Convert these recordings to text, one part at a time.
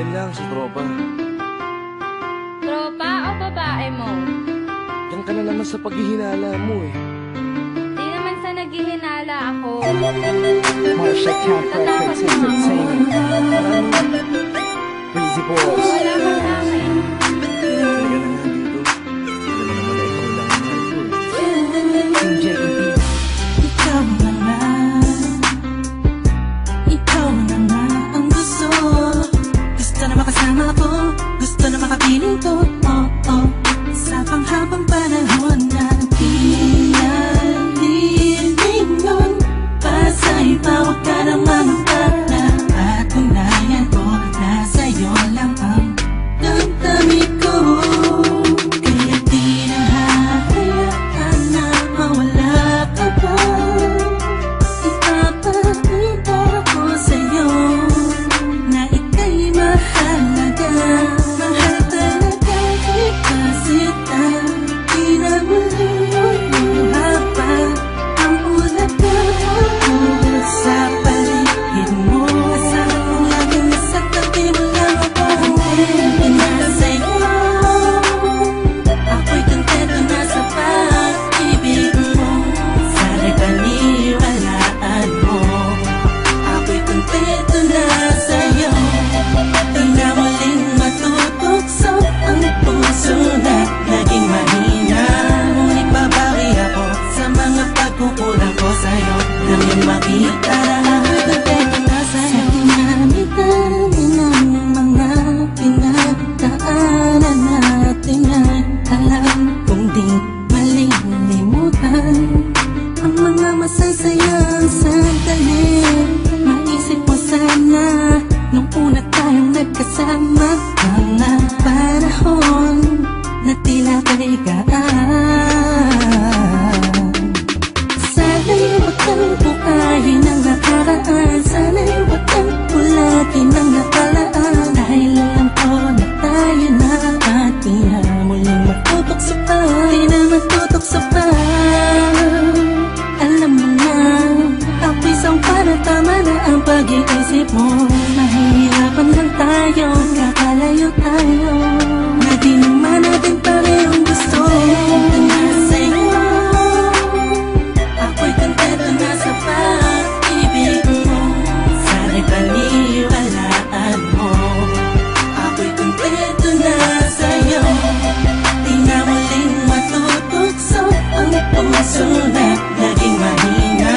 Yan lang si tropa. Tropa o babae mo? Yan ka na naman sa paghihinala mo eh. Di naman sa naghihinala ako. Marsha Camp Records Entertainment. Breezy Boys. Wala ka sa akin. Talaga na nga dito. Hindi naman na ikaw lang ang mahal ko eh. Team JEP. Ikaw na nga. Ikaw na nga ang gusto. Gusto na makasama ko. Gusto na makapiling ko. Oh, oh. Sa panghabang panahon na pinalilingon. Pasa'y tawag ka naman para patunayan ko na sa'yo lang ang damdamin ko. Kaya di na hahayaan na mawala ka pa. Ipapakita ko sa'yo na ika'y mahalaga. Mahal talaga kita sita. Di na maluluha pa ang ulaga sa paligid mo. Kasama ko lagi nasa tabi mo lang ako. Kontento na sa'yo. Ako'y kontento na sa pag-ibig mo. Sana'y paniwalaan mo. Ako'y kontento na sa'yo. Di na muling matutukso ang puso na naging mahina. Ngunit babawi ako sa mga pagkukulang ko sa'yo. Nang yung makita na ako'y kontento na sa'yo. Sa dinami-dami ng mga pinagdaanan natin ay alam kong di malilimutan ang mga masasayang sandali. Maisip mo sana nung una tayong nagkasama. Mga panahon na tila kaligaan. Sana'y huwag kang bukayin ang nakaraan. Sana'y huwag kang ulagin ang nakalaan. Dahil alam ko na tayo na at di na muling matutokso pa. Di na matutokso pa. Alam mo na ako'y sampa na tama na ang pag-iisip mo. Mahihirapan lang tayo, kakalayo tayo. Na di naman natin parehong gusto. Kontento na sa'yo. Ako'y kontento na sa pag-ibig mo. Sana'y paniwalaan mo. Ako'y kontento na sa'yo. Di na muling matutukso ang puso na naging mahina.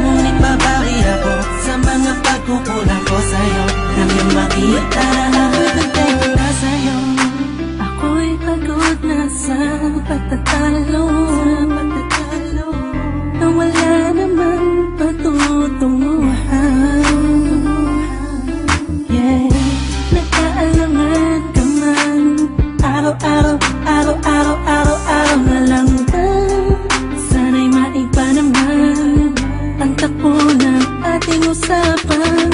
Ngunit babawi ako sa mga pagkukulang ko sa'yo. Nang yung makita na ako'y kontento na sa'yo. Ako'y pagod na sa pagtatalo. Na wala namang patutunguhan. Yeah, nagkaalangan ka man. Araw-araw, araw-araw, araw-araw na lang ba? Sana'y maiba naman ang takbo ng ating usapan.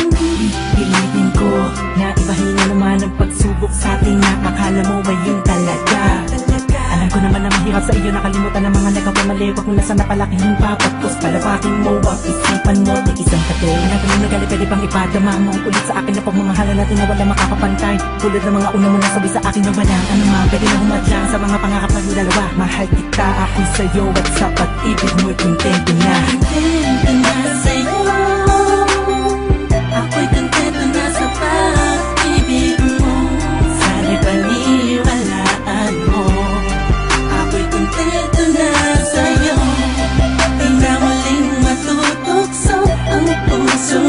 Pilitin ko na ibahin na naman ang pagsubok sa ating nakakala mo ba yun talaga? Alam ko naman na mahirap sa iyo nakalimutan ang mga nagkawamali. Huwag mo na sana palakihin pa. Pagkos palapakin mo ang isipan mo. Di isang kate na ganun na gali pwede pang ipadama mo ang ulit sa akin na pagmamahala natin na wala makakapantay. Tulad ng mga una mo na sabi sa akin na walang ano man. Pwede na humadlang sa mga pangarap na dalawa. Mahal kita ako'y sa'yo at sa pag-ibig mo'y kontento na. Kontento na sa'yo. Ako'y kontento na sa pag-ibig mo. Sana'y paniwalaan mo. Ako'y kontento na sa'yo. Di na muling matutukso ang puso